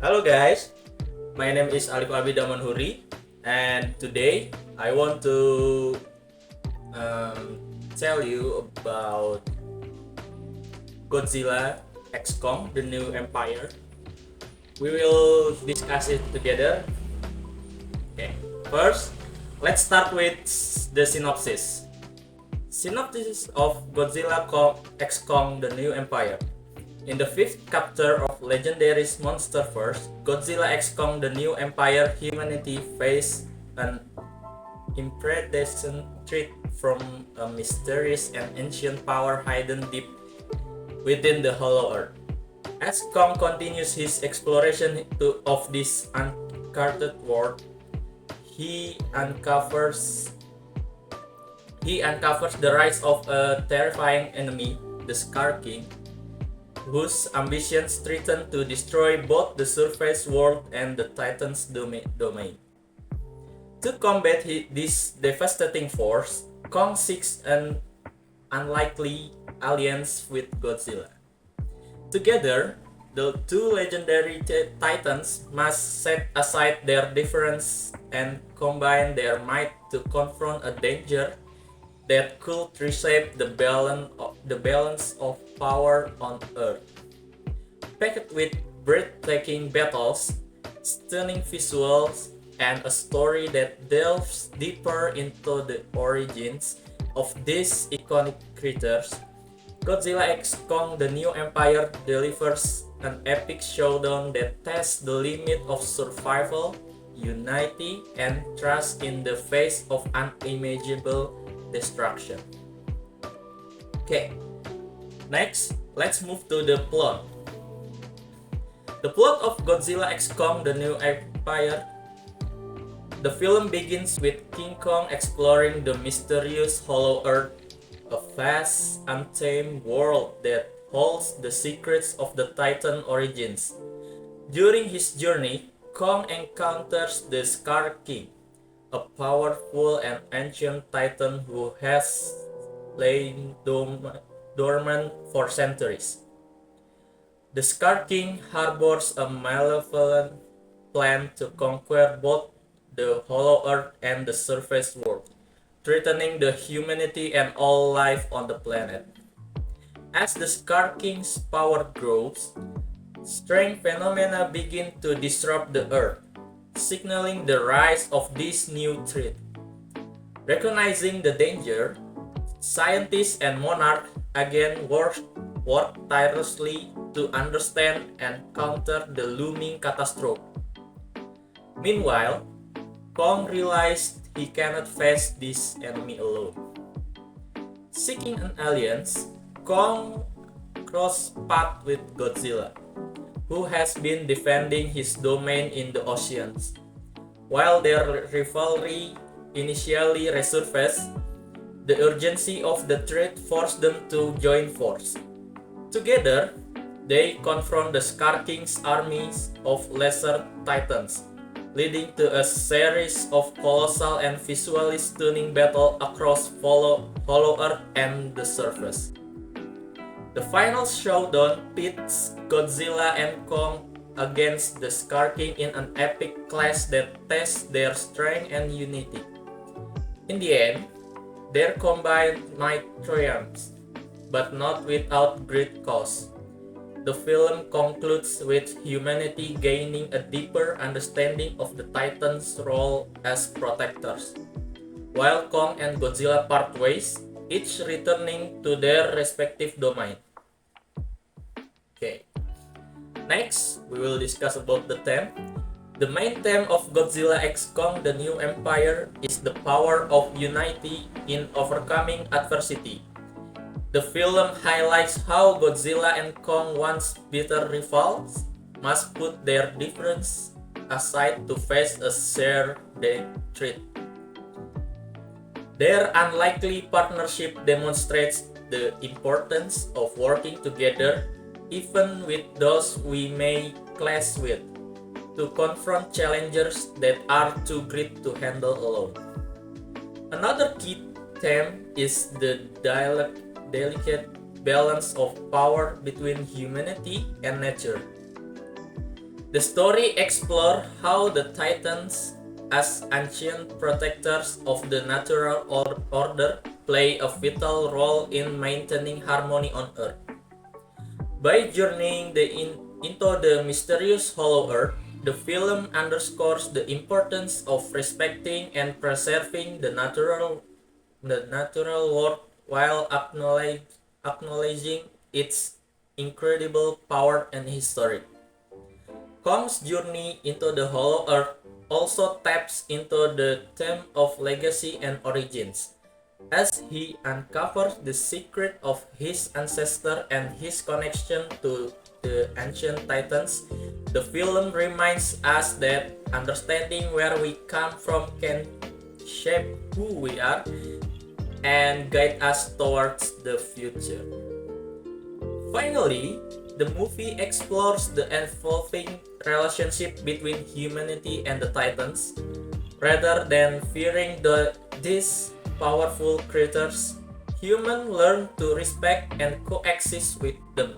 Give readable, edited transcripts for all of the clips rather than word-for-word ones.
Hello guys, my name is Alif Abida Manhuri, and today I want to tell you about Godzilla X Kong: The New Empire. We will discuss it together. Okay, first, let's start with the synopsis. Synopsis of X Kong: The New Empire. In the fifth chapter of Legendary Monsterverse, Godzilla X Kong: The New Empire, humanity face an impredation threat from a mysterious and ancient power hidden deep within the Hollow Earth. As Kong continues his exploration of this uncharted world, he uncovers the rise of a terrifying enemy, the Scar King, whose ambitions threaten to destroy both the surface world and the Titan's domain. To combat this devastating force, Kong seeks an unlikely alliance with Godzilla. Together, the two legendary Titans must set aside their differences and combine their might to confront a danger that could reshape the balance of power on Earth. Packed with breathtaking battles, stunning visuals, and a story that delves deeper into the origins of these iconic creatures, Godzilla X Kong: The New Empire delivers an epic showdown that tests the limit of survival, unity, and trust in the face of unimaginable destruction. Okay, next, let's move to the plot. The plot of Godzilla X Kong: The New Empire. The film begins with King Kong exploring the mysterious Hollow Earth, a vast, untamed world that holds the secrets of the Titan origins. During his journey, Kong encounters the Scar King, a powerful and ancient Titan who has lain dormant for centuries. The Scar King harbors a malevolent plan to conquer both the Hollow Earth and the surface world, threatening the humanity and all life on the planet. As the Scar King's power grows, strange phenomena begin to disrupt the Earth, signaling the rise of this new threat. Recognizing the danger, scientists and monarchs again work tirelessly to understand and counter the looming catastrophe. Meanwhile, Kong realized he cannot face this enemy alone. Seeking an alliance, Kong crossed paths with Godzilla, who has been defending his domain in the oceans. While their rivalry initially resurfaced, the urgency of the threat forced them to join forces. Together, they confront the Scar King's armies of lesser titans, leading to a series of colossal and visually stunning battles across Hollow Earth and the surface. The final showdown pits Godzilla and Kong against the Scar King in an epic clash that tests their strength and unity. In the end, their combined might triumphs, but not without great cost. The film concludes with humanity gaining a deeper understanding of the Titans' role as protectors, while Kong and Godzilla part ways, each returning to their respective domain. Okay. Next, we will discuss about the theme. The main theme of Godzilla X Kong: The New Empire is the power of unity in overcoming adversity. The film highlights how Godzilla and Kong, once bitter rivals, must put their differences aside to face a shared threat. Their unlikely partnership demonstrates the importance of working together, even with those we may clash with, to confront challenges that are too great to handle alone. Another key theme is the delicate balance of power between humanity and nature. The story explores how the Titans, as ancient protectors of the natural order, play a vital role in maintaining harmony on Earth. By journeying into the mysterious Hollow Earth, the film underscores the importance of respecting and preserving the natural world while acknowledging its incredible power and history. Kong's journey into the Hollow Earth also taps into the theme of legacy and origins, as he uncovers the secret of his ancestor and his connection to the ancient titans. The film reminds us that understanding where we come from can shape who we are and guide us towards the future. Finally, the movie explores the evolving relationship between humanity and the Titans. Rather than fearing these powerful creatures, humans learn to respect and coexist with them,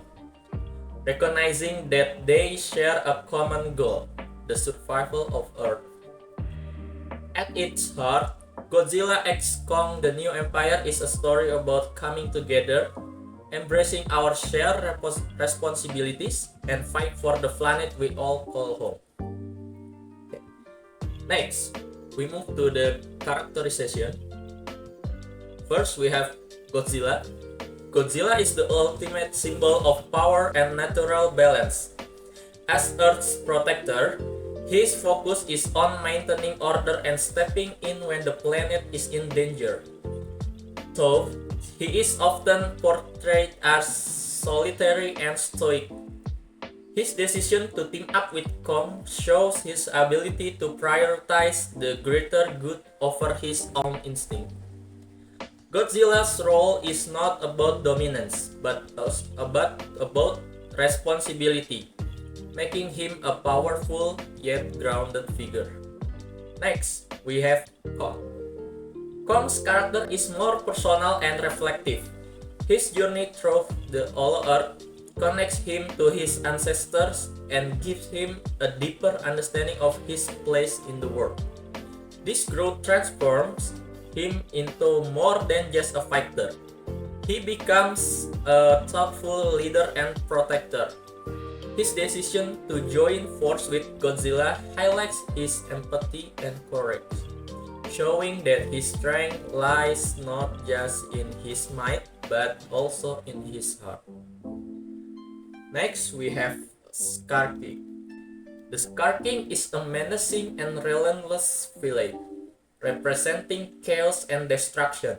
recognizing that they share a common goal, the survival of Earth. At its heart, Godzilla x Kong: The New Empire is a story about coming together, embracing our shared responsibilities, and fight for the planet we all call home. Okay. Next, we move to the characterization. First, we have Godzilla. Godzilla is the ultimate symbol of power and natural balance. As Earth's protector, his focus is on maintaining order and stepping in when the planet is in danger. Though he is often portrayed as solitary and stoic, his decision to team up with Kong shows his ability to prioritize the greater good over his own instinct. Godzilla's role is not about dominance, but about responsibility, making him a powerful yet grounded figure. Next, we have Kong. Kong's character is more personal and reflective. His journey through the Hollow Earth connects him to his ancestors and gives him a deeper understanding of his place in the world. This growth transforms him into more than just a fighter. He becomes a thoughtful leader and protector. His decision to join force with Godzilla highlights his empathy and courage, showing that his strength lies not just in his might but also in his heart. Next, we have Scar King. The Scar King is a menacing and relentless villain, representing chaos and destruction.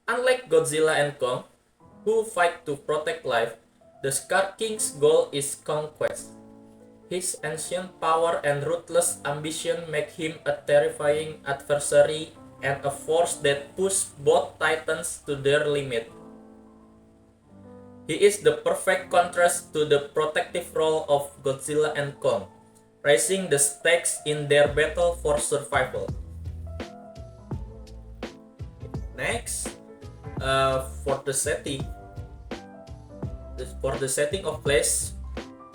Unlike Godzilla and Kong, who fight to protect life, the Scar King's goal is conquest. His ancient power and ruthless ambition make him a terrifying adversary and a force that pushes both titans to their limit. He is the perfect contrast to the protective role of Godzilla and Kong, raising the stakes in their battle for survival. Next, for the setting of place,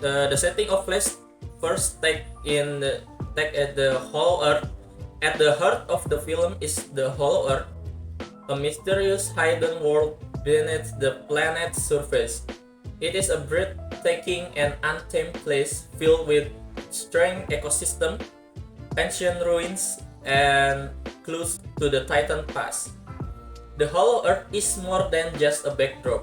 the setting of place first take at the Hollow Earth. At the heart of the film is the Hollow Earth, a mysterious hidden world beneath the planet's surface. It is a breathtaking and untamed place filled with strange ecosystem, ancient ruins, and clues to the Titan past. The Hollow Earth is more than just a backdrop.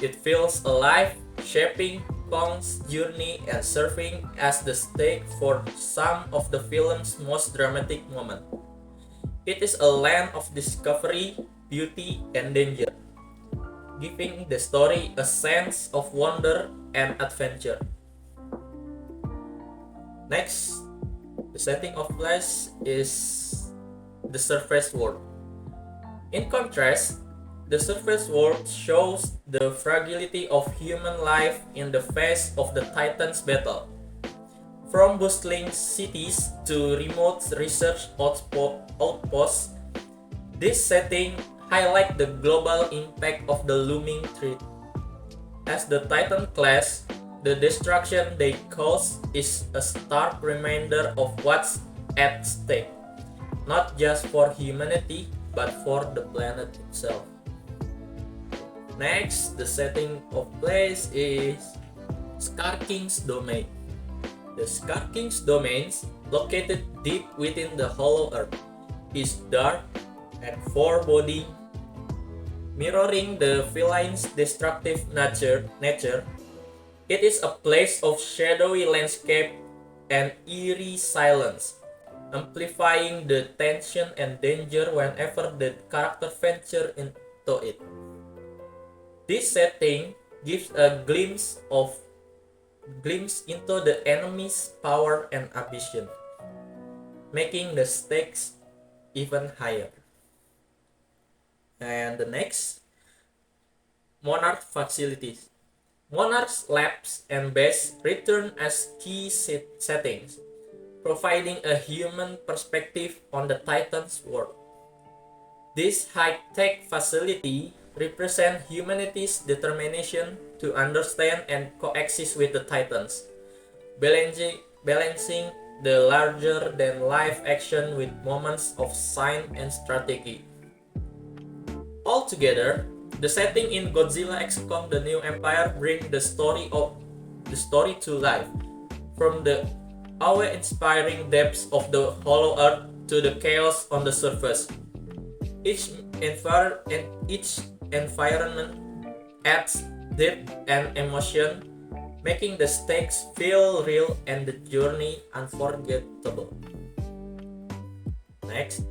It feels alive, shaping Kong's journey and serving as the stage for some of the film's most dramatic moments. It is a land of discovery, beauty, and danger, giving the story a sense of wonder and adventure. Next, the setting of place is the surface world. In contrast, the surface world shows the fragility of human life in the face of the Titans' battle. From bustling cities to remote research outposts, this setting highlights the global impact of the looming threat. As the Titan clash, the destruction they cause is a stark reminder of what's at stake, not just for humanity, but for the planet itself. Next, the setting of place is Scar King's domain. The Scar King's domain, located deep within the Hollow Earth, is dark and foreboding, mirroring the feline's destructive nature. It is a place of shadowy landscape and eerie silence, amplifying the tension and danger whenever the character venture into it. This setting gives a glimpse into the enemy's power and ambition, making the stakes even higher. And the next, Monarch facilities. Monarch's labs and base return as key settings, providing a human perspective on the Titan's world. This high-tech facility represents humanity's determination to understand and coexist with the Titans, balancing the larger-than-life action with moments of science and strategy. Altogether, the setting in Godzilla x Kong: The New Empire brings the story to life, from the awe-inspiring depths of the Hollow Earth to the chaos on the surface. Each environment adds depth and emotion, making the stakes feel real and the journey unforgettable. Next,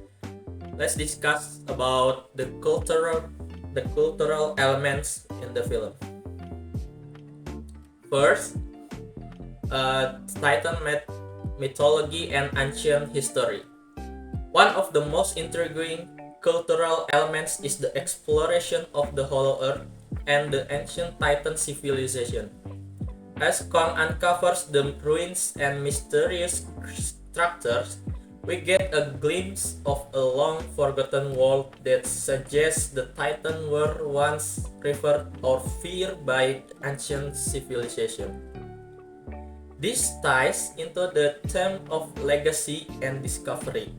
let's discuss about the cultural elements in the film. First, Titan mythology and ancient history. One of the most intriguing cultural elements is the exploration of the Hollow Earth and the ancient Titan civilization. As Kong uncovers the ruins and mysterious structures, we get a glimpse of a long-forgotten world that suggests the Titans were once revered or feared by ancient civilization. This ties into the theme of legacy and discovery,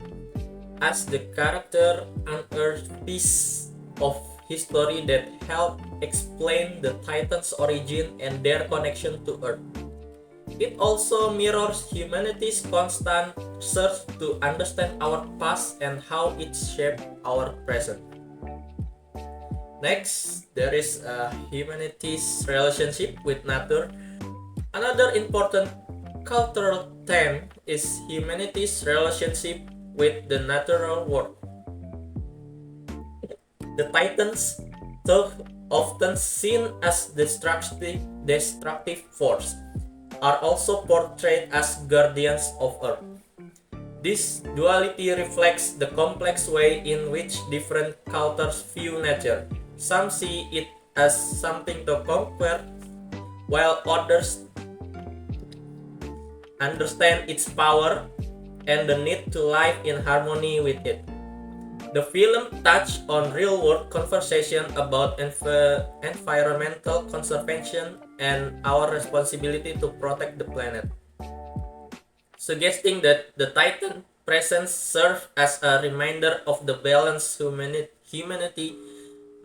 as the character unearths pieces of history that help explain the Titans' origin and their connection to Earth. It also mirrors humanity's constant search to understand our past and how it shaped our present. Next, there is humanity's relationship with nature. Another important cultural theme is humanity's relationship with the natural world. The Titans, though often seen as destructive force, are also portrayed as guardians of Earth. This duality reflects the complex way in which different cultures view nature. Some see it as something to conquer, while others understand its power and the need to live in harmony with it. The film touched on real-world conversation about environmental conservation and our responsibility to protect the planet, suggesting that the Titan presence serves as a reminder of the balance humanity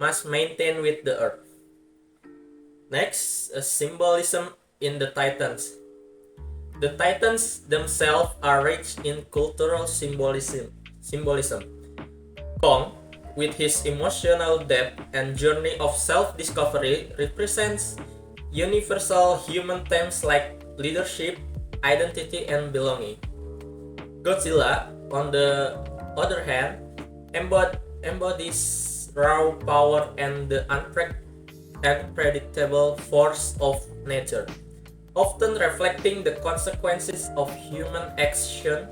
must maintain with the Earth. Next, a symbolism in the Titans. The Titans themselves are rich in cultural symbolism. Kong, with his emotional depth and journey of self-discovery, represents universal human themes like leadership, identity, and belonging. Godzilla, on the other hand, embodies raw power and the unpredictable force of nature, often reflecting the consequences of human action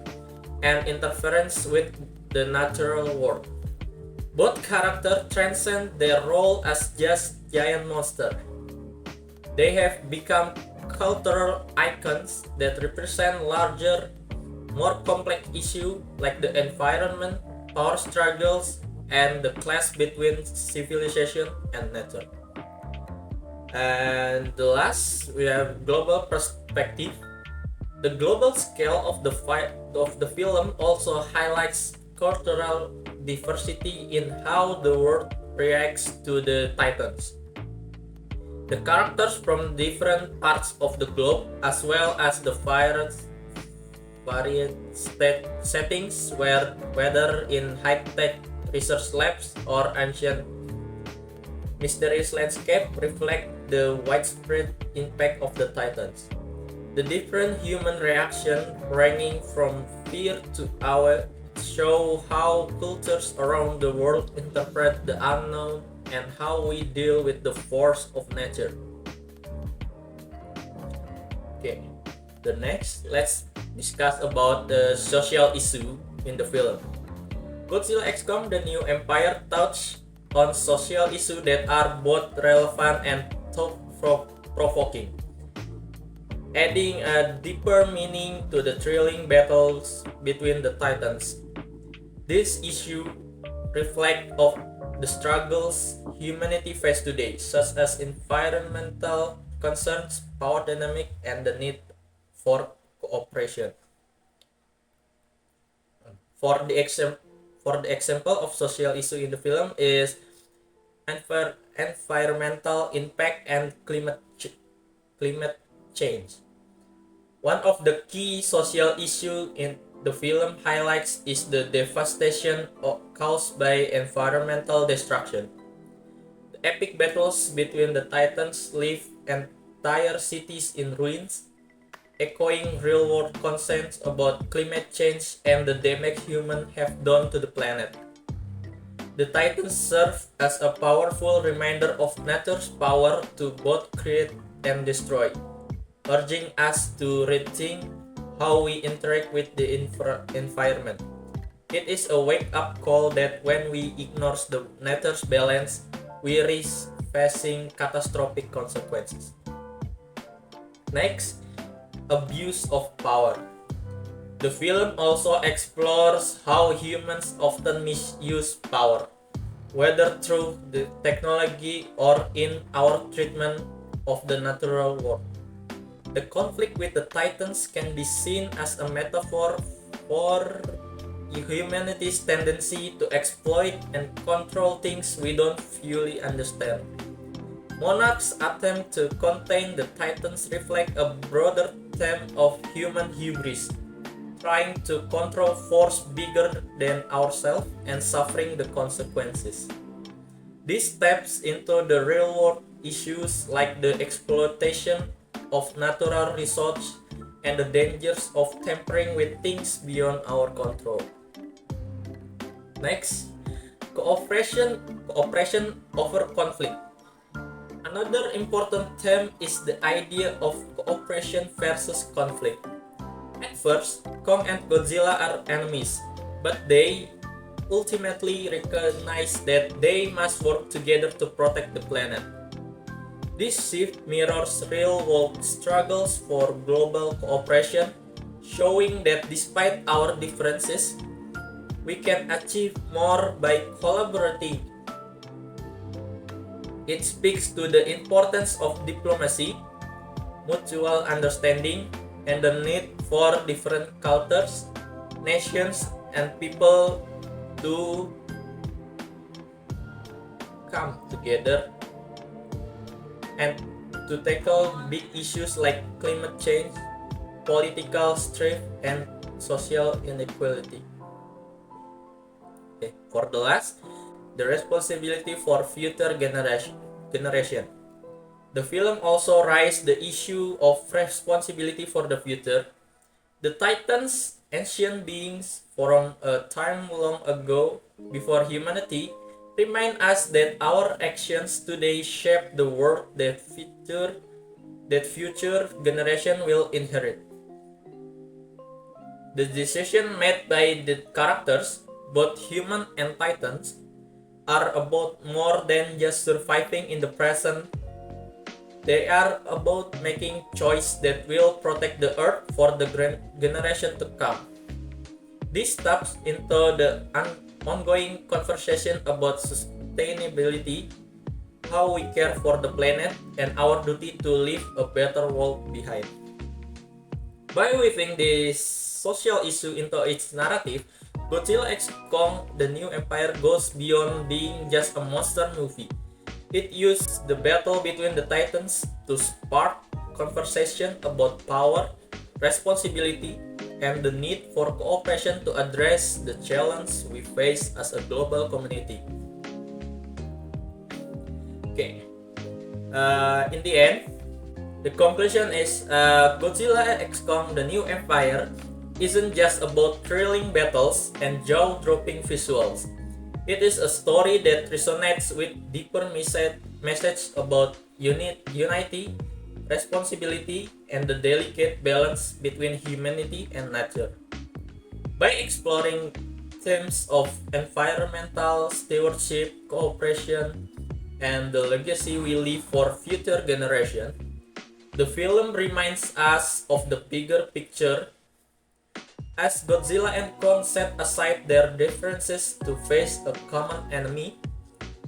and interference with the natural world. Both characters transcend their role as just giant monsters. They have become cultural icons that represent larger, more complex issues like the environment, power struggles, and the clash between civilization and nature. And the last, we have global perspective. The global scale of the film also highlights cultural diversity in how the world reacts to the Titans. The characters from different parts of the globe, as well as the varied settings, whether in high-tech research labs or ancient mysterious landscape, reflect the widespread impact of the Titans. The different human reactions, ranging from fear to awe, show how cultures around the world interpret the unknown and how we deal with the force of nature. Okay, the next, let's discuss about the social issue in the film. Godzilla x Kong: The New Empire touched on social issues that are both relevant and thought-provoking, adding a deeper meaning to the thrilling battles between the Titans. This issue reflect of the struggles humanity faces today, such as environmental concerns, power dynamic, and the need for cooperation. For the example of social issue in the film is environmental impact and climate change. One of the key social issues in the film highlights is the devastation caused by environmental destruction. The epic battles between the Titans leave entire cities in ruins, echoing real-world concerns about climate change and the damage humans have done to the planet. The Titans serve as a powerful reminder of nature's power to both create and destroy, urging us to rethink how we interact with the environment. It is a wake-up call that when we ignore the nature's balance, we risk facing catastrophic consequences. Next, abuse of power. The film also explores how humans often misuse power, whether through the technology or in our treatment of the natural world. The conflict with the Titans can be seen as a metaphor for humanity's tendency to exploit and control things we don't fully understand. Monarch's attempt to contain the Titans reflect a broader theme of human hubris, trying to control force bigger than ourselves and suffering the consequences. This taps into the real-world issues like the exploitation of natural resources and the dangers of tampering with things beyond our control. Next, cooperation over conflict. Another important theme is the idea of cooperation versus conflict. At first, Kong and Godzilla are enemies, but they ultimately recognize that they must work together to protect the planet. This shift mirrors real-world struggles for global cooperation, showing that despite our differences, we can achieve more by collaborating. It speaks to the importance of diplomacy, mutual understanding, and the need for different cultures, nations, and people to come together and to tackle big issues like climate change, political strife, and social inequality. Okay, for the last, the responsibility for future generation. The film also raises the issue of responsibility for the future. The Titans, ancient beings from a time long ago before humanity, remind us that our actions today shape the world that future generation will inherit. The decision made by the characters, both human and Titans, are about more than just surviving in the present. They are about making choices that will protect the earth for the generation to come. This taps into the ongoing conversation about sustainability, how we care for the planet, and our duty to leave a better world behind. By weaving this social issue into its narrative, Godzilla x Kong: The New Empire goes beyond being just a monster movie. It used the battle between the Titans to spark conversation about power, responsibility, and the need for cooperation to address the challenge we face as a global community. Okay, in the end, the conclusion is Godzilla x Kong: The New Empire isn't just about thrilling battles and jaw-dropping visuals. It is a story that resonates with deeper message about unity, responsibility, and the delicate balance between humanity and nature. By exploring themes of environmental stewardship, cooperation, and the legacy we leave for future generations, the film reminds us of the bigger picture. As Godzilla and Kong set aside their differences to face a common enemy,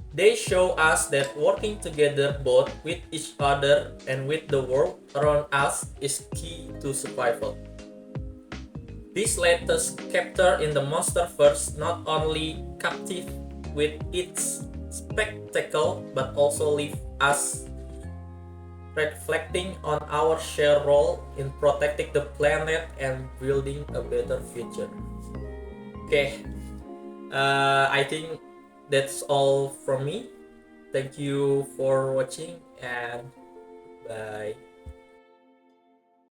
they show us that working together both with each other and with the world around us is key to survival. This latest chapter in the Monsterverse not only captive with its spectacle but also leaves us reflecting on our shared role in protecting the planet and building a better future. Okay, I think that's all from me. Thank you for watching and bye.